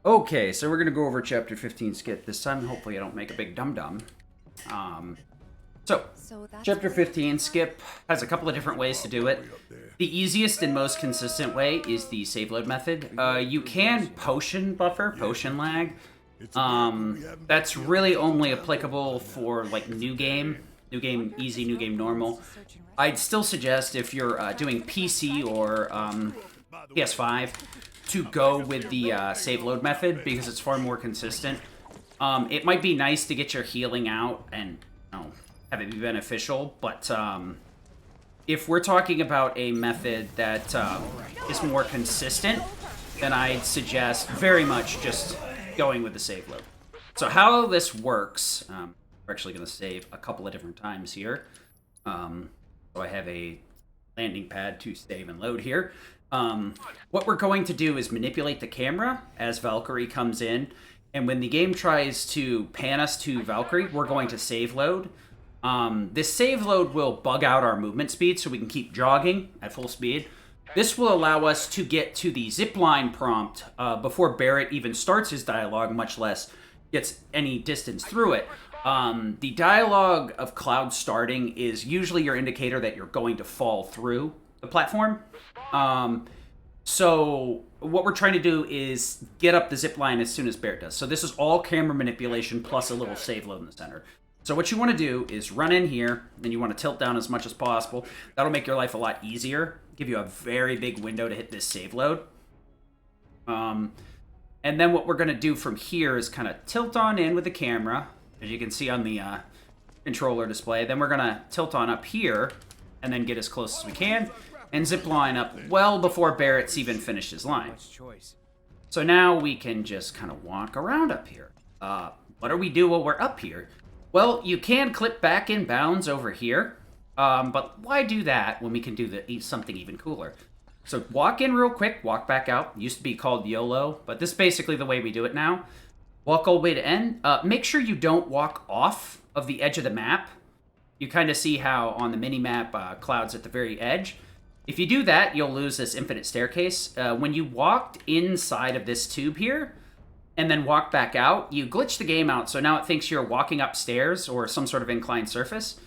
Okay, so we're going to go over Chapter 15 skip this time. Hopefully I don't make a big dum-dum. So, Chapter 15 skip has a couple of different ways to do it. The easiest and most consistent way is the save load method. You can potion buffer, potion lag. That's really only applicable for like new game easy, new game normal. I'd still suggest if you're doing PC or PS5 to go with the save load method because it's far more consistent. It might be nice to get your healing out and have it be beneficial, but if we're talking about a method that is more consistent, then I'd suggest very much just going with the save load. So how this works, we're actually going to save a couple of different times here. So I have a landing pad to save and load here. What we're going to do is manipulate the camera as Valkyrie comes in, and when the game tries to pan us to Valkyrie, we're going to save load. This save load will bug out our movement speed so we can keep jogging at full speed. This will allow us to get to the zipline prompt before Barrett even starts his dialogue, much less gets any distance through it. The dialogue of Cloud starting is usually your indicator that you're going to fall through the platform. So what we're trying to do is get up the zipline as soon as Barrett does. So this is all camera manipulation plus a little save load in the center. So what you want to do is run in here, then you want to tilt down as much as possible. That'll make your life a lot easier. Give you a very big window to hit this save load. And then what we're going to do from here is kind of tilt on in with the camera, as you can see on the controller display. Then we're going to tilt on up here, and then get as close as we can, and zip line up well before Barrett's even finished his line. So now we can just kind of walk around up here. What do we do while we're up here? Well, you can clip back in bounds over here, but why do that when we can do something even cooler? So walk in real quick, walk back out. Used to be called YOLO, but this is basically the way we do it now. Walk all the way to end. Make sure you don't walk off of the edge of the map. You kind of see how on the mini-map, Cloud's at the very edge. If you do that, you'll lose this infinite staircase. When you walked inside of this tube here, and then walk back out, you glitch the game out, so now it thinks you're walking upstairs or some sort of inclined surface.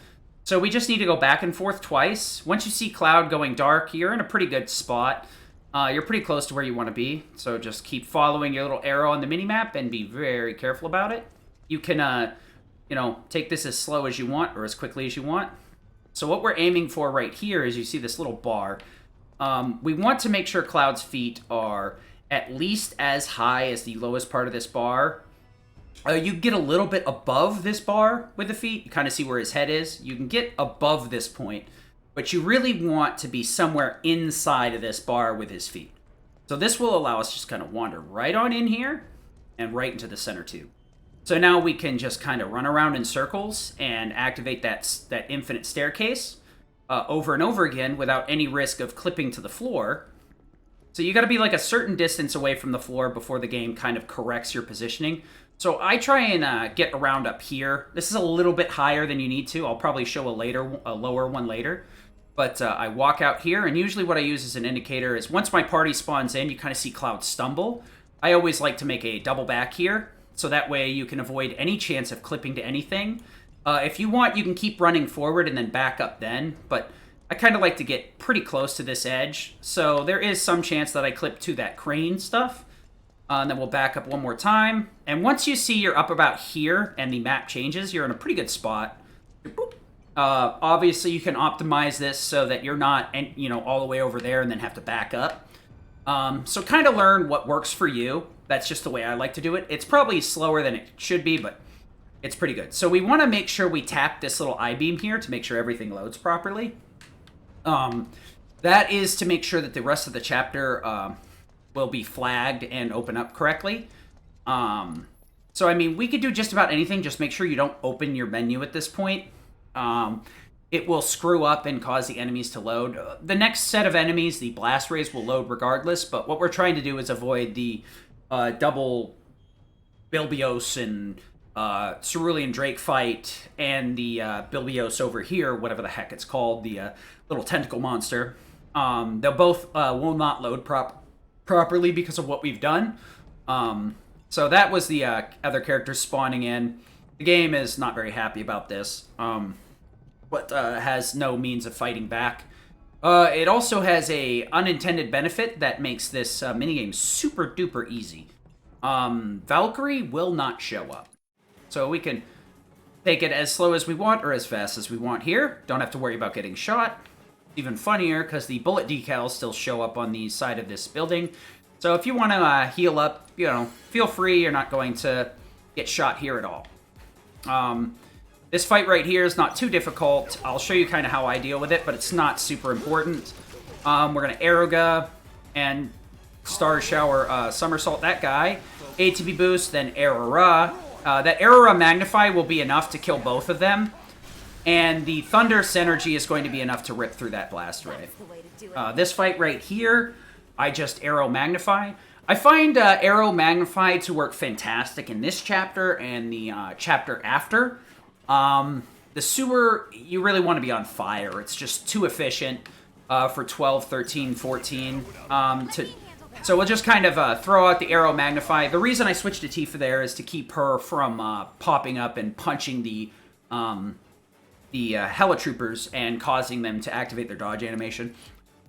So we just need to go back and forth twice. Once you see Cloud going dark, you're in a pretty good spot. You're pretty close to where you want to be, so just keep following your little arrow on the minimap and be very careful about it. You can, take this as slow as you want or as quickly as you want. So what we're aiming for right here is you see this little bar. We want to make sure Cloud's feet are at least as high as the lowest part of this bar. You get a little bit above this bar with the feet. You kind of see where his head is. You can get above this point, but you really want to be somewhere inside of this bar with his feet. So this will allow us to just kind of wander right on in here and right into the center tube. So now we can just kind of run around in circles and activate that infinite staircase over and over again without any risk of clipping to the floor. So you got to be like a certain distance away from the floor before the game kind of corrects your positioning. So I try and get around up here. This is a little bit higher than you need to. I'll probably show a lower one later. But I walk out here, and usually what I use as an indicator is once my party spawns in, you kind of see Cloud stumble. I always like to make a double back here, so that way you can avoid any chance of clipping to anything. If you want, you can keep running forward and then back up then, but I kind of like to get pretty close to this edge, so there is some chance that I clip to that crane stuff. And then we'll back up one more time. And once you see you're up about here and the map changes, you're in a pretty good spot. Obviously, you can optimize this so that you're not, all the way over there and then have to back up. So kind of learn what works for you. That's just the way I like to do it. It's probably slower than it should be, but it's pretty good. So we want to make sure we tap this little I-beam here to make sure everything loads properly. That is to make sure that the rest of the chapter will be flagged and open up correctly. So, I mean, we could do just about anything. Just make sure you don't open your menu at this point. It will screw up and cause the enemies to load. The next set of enemies, the blast rays, will load regardless, but what we're trying to do is avoid the double Bilbios and Cerulean Drake fight and the Bilbios over here, whatever the heck it's called, the little tentacle monster. They'll both will not load properly because of what we've done. So that was the other characters spawning in. The game is not very happy about this, but has no means of fighting back. It also has a unintended benefit that makes this minigame super duper easy. Valkyrie will not show up. So we can take it as slow as we want or as fast as we want here. Don't have to worry about getting shot. Even funnier because the bullet decals still show up on the side of this building. So if you want to heal up, you know, feel free. You're not going to get shot here at all. This fight right here is not too difficult. I'll show you kind of how I deal with it, but it's not super important. We're going to Aeroga and Star Shower Somersault that guy. ATB boost, then Aerora. That Aerora Magnify will be enough to kill both of them. And the Thunder Synergy is going to be enough to rip through that Blast Ray. This fight right here, I just Aero Magnify. I find Aero Magnify to work fantastic in this chapter and the chapter after. The sewer, you really want to be on fire. It's just too efficient for 12, 13, 14. So we'll just kind of throw out the Aero Magnify. The reason I switched to Tifa there is to keep her from popping up and punching the Helitroopers and causing them to activate their dodge animation.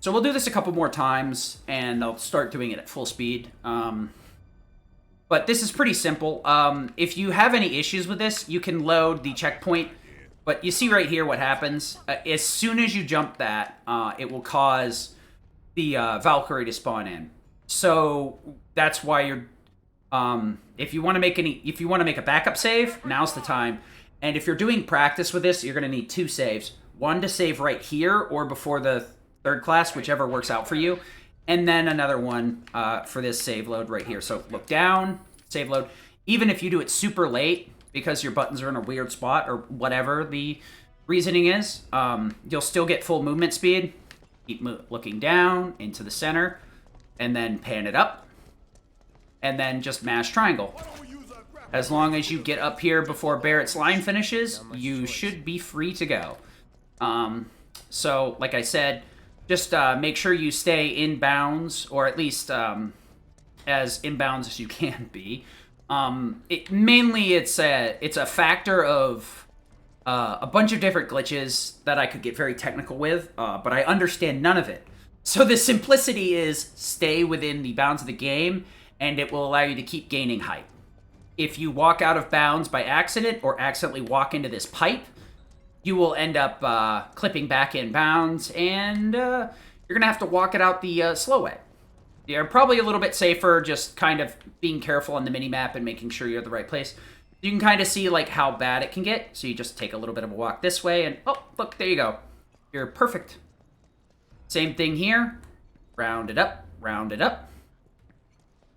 So we'll do this a couple more times, and I'll start doing it at full speed. But this is pretty simple. If you have any issues with this, you can load the checkpoint. But you see right here what happens. As soon as you jump that, it will cause the Valkyrie to spawn in. So that's why you're... if you want to make a backup save, now's the time. And if you're doing practice with this, you're going to need 2 saves. One to save right here or before the third class, whichever works out for you. And then another one for this save load right here. So look down, save load. Even if you do it super late because your buttons are in a weird spot or whatever the reasoning is, you'll still get full movement speed. Keep looking down into the center and then pan it up. And then just mash triangle. As long as you get up here before Barrett's line finishes, you should be free to go. So, like I said, just make sure you stay in bounds, or at least as in bounds as you can be. Mainly, it's a factor of a bunch of different glitches that I could get very technical with, but I understand none of it. So the simplicity is stay within the bounds of the game, and it will allow you to keep gaining height. If you walk out of bounds by accident or accidentally walk into this pipe, you will end up clipping back in bounds, and you're going to have to walk it out the slow way. You're probably a little bit safer just kind of being careful on the minimap and making sure you're at the right place. You can kind of see like how bad it can get, so you just take a little bit of a walk this way, and oh, look, there you go. You're perfect. Same thing here. Round it up, round it up.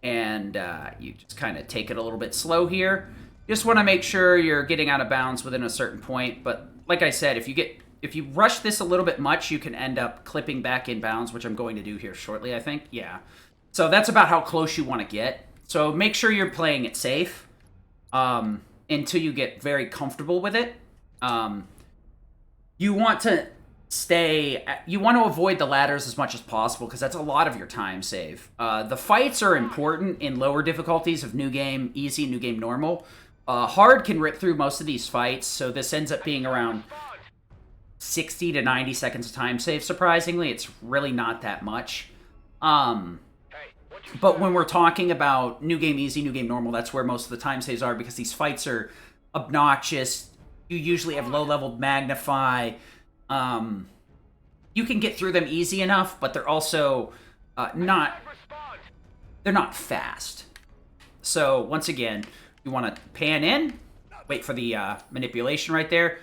And you just kind of take it a little bit slow here. Just want to make sure you're getting out of bounds within a certain point. But like I said, if you rush this a little bit much, you can end up clipping back in bounds, which I'm going to do here shortly, I think. Yeah. So that's about how close you want to get. So make sure you're playing it safe until you get very comfortable with it. You want to avoid the ladders as much as possible because that's a lot of your time save. The fights are important in lower difficulties of New Game Easy, New Game Normal. Hard can rip through most of these fights, so this ends up being around 60 to 90 seconds of time save, surprisingly. It's really not that much. But when we're talking about New Game Easy, New Game Normal, that's where most of the time saves are because these fights are obnoxious. You usually have low-leveled Magnify. You can get through them easy enough, but they're also not fast. So once again, you want to pan in, wait for the manipulation right there.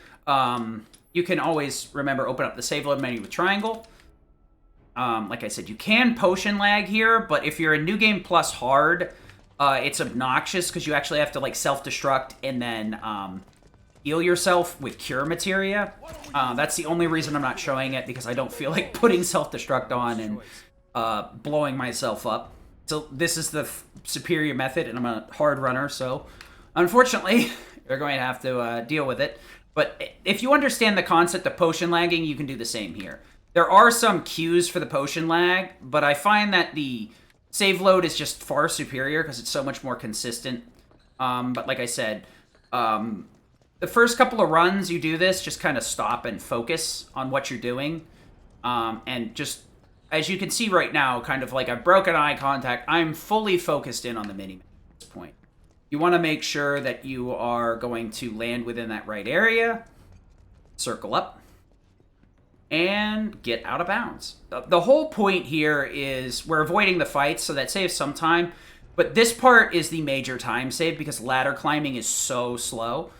You can always, remember, open up the save load menu with triangle. Like I said, you can potion lag here, but if you're in New Game Plus Hard, it's obnoxious because you actually have to like self-destruct and then heal yourself with cure materia. That's the only reason I'm not showing it, because I don't feel like putting self-destruct on and blowing myself up. So this is the superior method, and I'm a hard runner, so unfortunately, you're going to have to deal with it. But if you understand the concept of potion lagging, you can do the same here. There are some cues for the potion lag, but I find that the Save load is just far superior because it's so much more consistent. But like I said, the first couple of runs you do this, just kind of stop and focus on what you're doing. And just, as you can see right now, kind of like I've broken eye contact, I'm fully focused in on the mini-map at this point. You want to make sure that you are going to land within that right area, circle up, and get out of bounds. The whole point here is we're avoiding the fights, so that saves some time. But this part is the major time save because ladder climbing is so slow.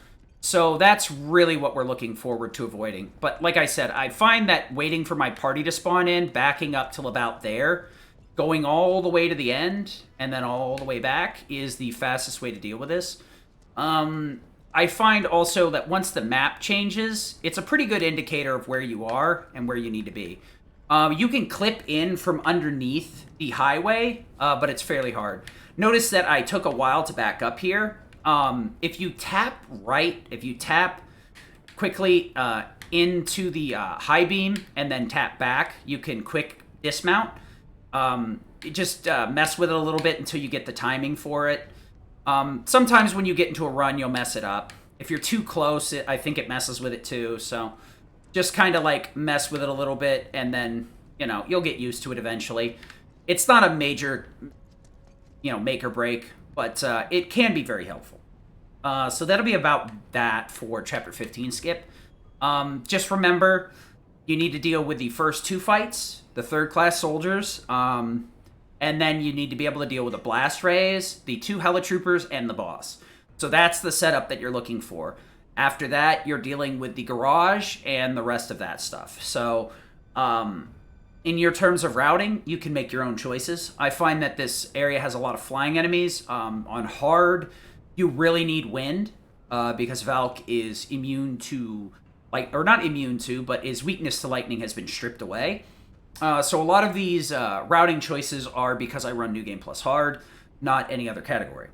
So that's really what we're looking forward to avoiding. But like I said, I find that waiting for my party to spawn in, backing up till about there, going all the way to the end, and then all the way back is the fastest way to deal with this. I find also that once the map changes, it's a pretty good indicator of where you are and where you need to be. You can clip in from underneath the highway, but it's fairly hard. Notice that I took a while to back up here. If you tap right, if you tap quickly into the high beam and then tap back, you can quick dismount. Just mess with it a little bit until you get the timing for it. Sometimes when you get into a run, you'll mess it up. If you're too close, I think it messes with it too. So just kind of like mess with it a little bit, and then, you know, you'll get used to it eventually. It's not a major, you know, make or break, but it can be very helpful. So that'll be about that for Chapter 15 skip. Just remember, you need to deal with the first two fights, the third-class soldiers, and then you need to be able to deal with the blast rays, the two helitroopers, and the boss. So that's the setup that you're looking for. After that, you're dealing with the garage and the rest of that stuff. So in your terms of routing, you can make your own choices. I find that this area has a lot of flying enemies. On hard, you really need wind because Valk is immune to, or not immune to, but his weakness to lightning has been stripped away. So a lot of these routing choices are because I run New Game Plus Hard, not any other category.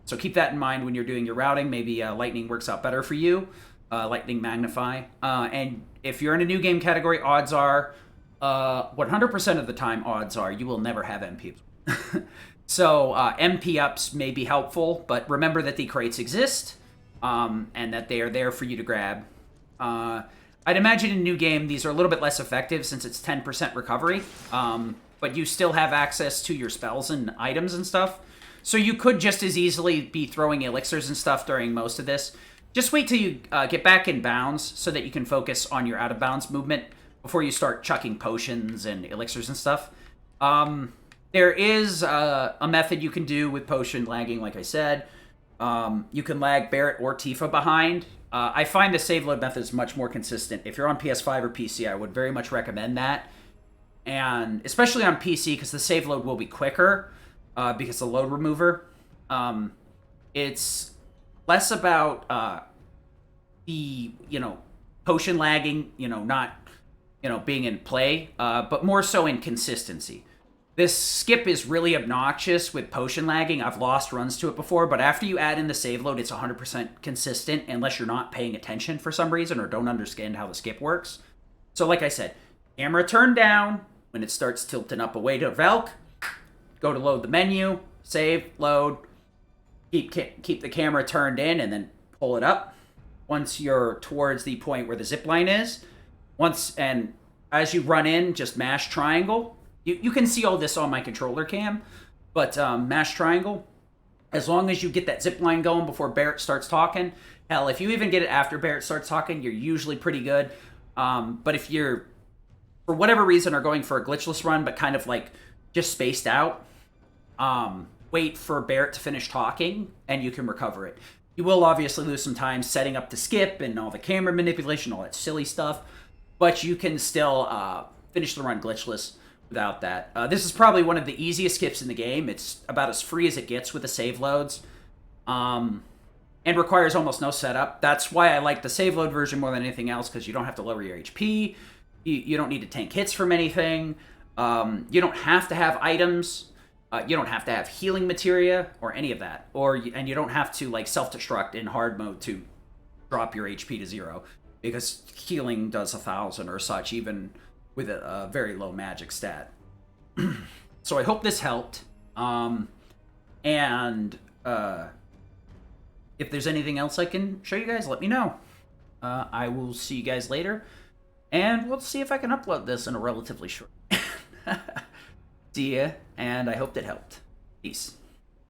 So keep that in mind when you're doing your routing. Maybe Lightning works out better for you, Lightning Magnify. And if you're in a New Game category, odds are, 100% of the time, odds are you will never have MP. So MP ups may be helpful, but remember that the crates exist and that they are there for you to grab. I'd imagine in New Game, these are a little bit less effective since it's 10% recovery, but you still have access to your spells and items and stuff. So you could just as easily be throwing elixirs and stuff during most of this. Just wait till you get back in bounds so that you can focus on your out-of-bounds movement before you start chucking potions and elixirs and stuff. There is a method you can do with potion lagging, like I said. You can lag Barrett or Tifa behind. I find the save load method is much more consistent. If you're on PS5 or PC, I would very much recommend that. And especially on PC, because the save load will be quicker, because the load remover. It's less about the, potion lagging, not, being in play, but more so in consistency. This skip is really obnoxious with potion lagging. I've lost runs to it before, but after you add in the save load, it's 100% consistent unless you're not paying attention for some reason or don't understand how the skip works. So like I said, camera turned down. When it starts tilting up away to Velk, go to load the menu, save, load, keep the camera turned in, and then pull it up. Once you're towards the point where the zip line is, and as you run in, just mash triangle. You can see all this on my controller cam, but mash triangle. As long as you get that zip line going before Barrett starts talking, hell, if you even get it after Barrett starts talking, you're usually pretty good. But if you're, for whatever reason, are going for a glitchless run, but kind of like just spaced out, wait for Barrett to finish talking, and you can recover it. You will obviously lose some time setting up the skip and all the camera manipulation, all that silly stuff, but you can still finish the run glitchless without that. This is probably one of the easiest skips in the game. It's about as free as it gets with the save loads, and requires almost no setup. That's why I like the save load version more than anything else, because you don't have to lower your HP. You don't need to tank hits from anything. You don't have to have items. You don't have to have healing materia or any of that. And you don't have to like self-destruct in hard mode to drop your HP to 0, because healing does 1,000 or such, even with a very low magic stat. So I hope this helped. And if there's anything else I can show you guys, let me know. I will see you guys later, and we'll see if I can upload this in a relatively short. See ya, and I hope that helped. Peace.